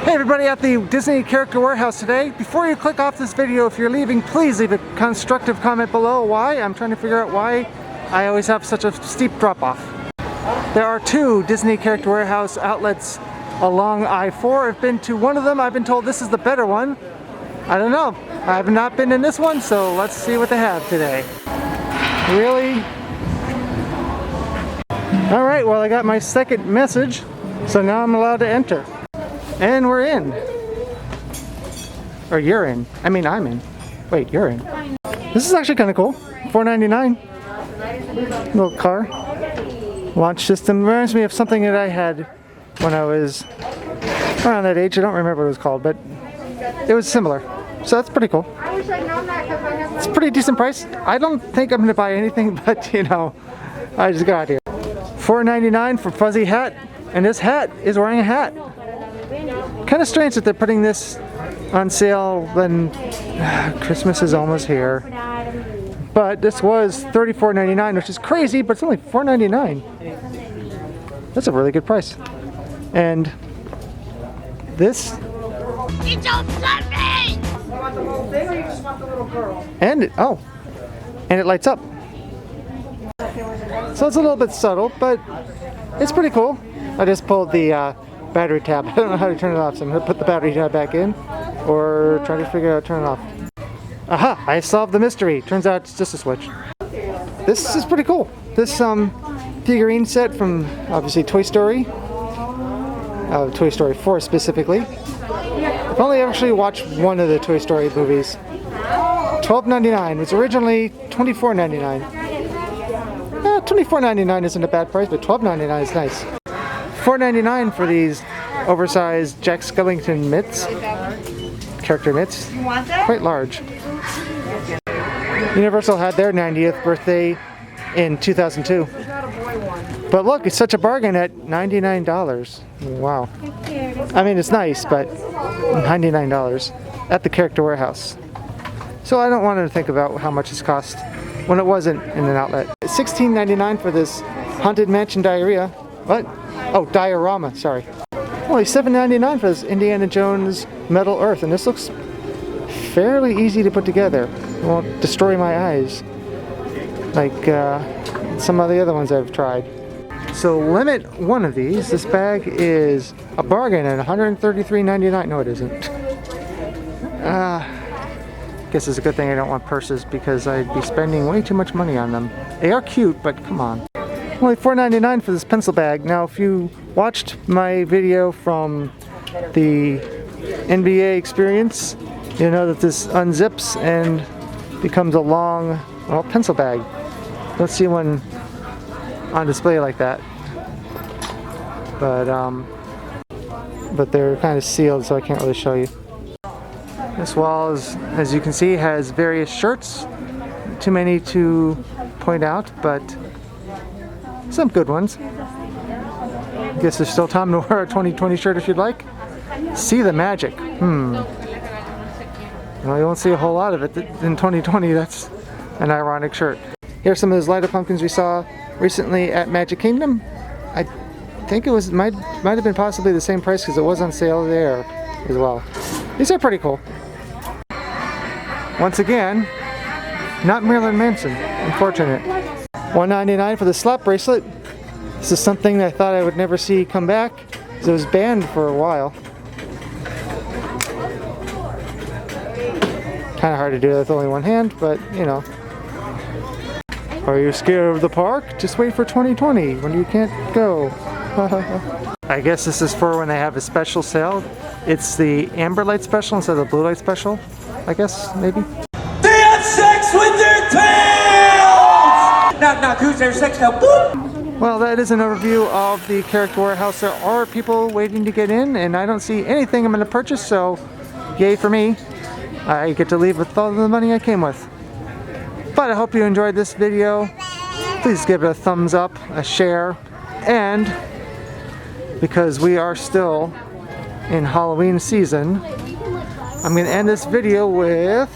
Hey everybody at the Disney Character Warehouse today. Before you click off this video, if you're leaving, please leave a constructive comment below why. I'm trying to figure out why I always have such a steep drop-off. There are two Disney Character Warehouse outlets along I-4. I've been to one of them. I've been told this is the better one. I don't know. I have not been in this one, so let's see what they have today. Really? Alright, well I got my second message, so now I'm allowed to enter. And we're in. Or you're in. I mean, I'm in. Wait, you're in. This is actually kind of cool. $4.99. Little car. Launch system. Reminds me of something that I had when I was around that age. I don't remember what it was called, but it was similar. So that's pretty cool. It's a pretty decent price. I don't think I'm going to buy anything, but you know, I just got here. $4.99 for fuzzy hat. And this hat is wearing a hat. Kind of strange that they're putting this on sale when Christmas is almost here. But this was $34.99, which is crazy, but it's only $4.99. That's a really good price. And this. You don't love me! You want the whole thing or you just want the little girl? And it, oh, and it lights up. So it's a little bit subtle, but it's pretty cool. I just pulled the battery tab. I don't know how to turn it off, so I'm going to put the battery tab back in or try to figure out how to turn it off. Aha! I solved the mystery. Turns out it's just a switch. This is pretty cool. This figurine set from obviously Toy Story. Toy Story 4 specifically. I've only actually watched one of the Toy Story movies. $12.99. It was originally $24.99. $24.99 isn't a bad price, but $12.99 is nice. $4.99 for these oversized Jack Skellington mitts, character mitts, quite large. Universal had their 90th birthday in 2002. But look, it's such a bargain at $99. Wow. I mean, it's nice, but $99 at the Character Warehouse. So I don't want to think about how much it's cost when it wasn't in an outlet. $16.99 for this Haunted Mansion Diarrhea. What? Oh, diorama, sorry. Only $7.99 for this Indiana Jones Metal Earth, and this looks fairly easy to put together. It won't destroy my eyes like some of the other ones I've tried. So limit one of these. This bag is a bargain at $133.99. No, it isn't. Guess it's a good thing I don't want purses because I'd be spending way too much money on them. They are cute, but come on. Only $4.99 for this pencil bag. Now, if you watched my video from the NBA experience, you know that this unzips and becomes a long, well, pencil bag. Don't see one on display like that. But they're kind of sealed, so I can't really show you. This wall, as you can see, has various shirts. Too many to point out, but some good ones. Guess there's still time to wear a 2020 shirt if you'd like. See the magic. Well, you won't see a whole lot of it in 2020. That's an ironic shirt. Here's some of those light-up pumpkins we saw recently at Magic Kingdom. I think it might have been possibly the same price because it was on sale there as well. These are pretty cool. Once again, not Marilyn Manson. Unfortunate. $1.99 for the slap bracelet. This is something that I thought I would never see come back because it was banned for a while. Kind of hard to do with only one hand, but you know. Are you scared of the park? Just wait for 2020 when you can't go. I guess this is for when they have a special sale. It's the amber light special instead of the blue light special, I guess, maybe. They have sex with their tails! Knock, who's there sex now? Boop! Well, that is an overview of the Character Warehouse. There are people waiting to get in, and I don't see anything I'm going to purchase, so yay for me. I get to leave with all the money I came with. But I hope you enjoyed this video. Please give it a thumbs up, a share, and because we are still in Halloween season, I'm going to end this video with